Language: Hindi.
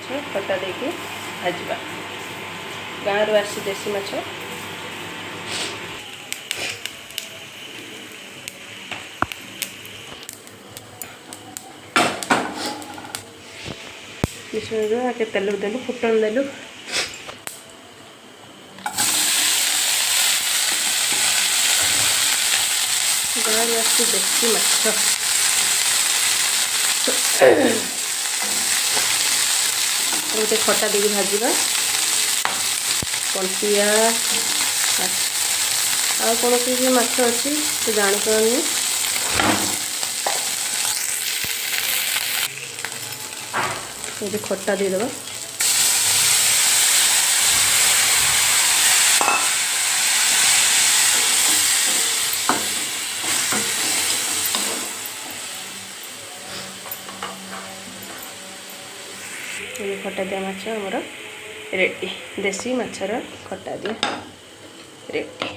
खटा देके भाजवा गाँव आसी देसी माछ आगे तेल देलु फुटन देलु गाँव आसी देसी माछ गोटे खटा देके भाजवा कंटिया आ कौन सी माछ अच्छी तो जापारे ये खटा देदेबा ये खटा दिया माछ आमर रेडी देसी माछर खटा दिया रेडी।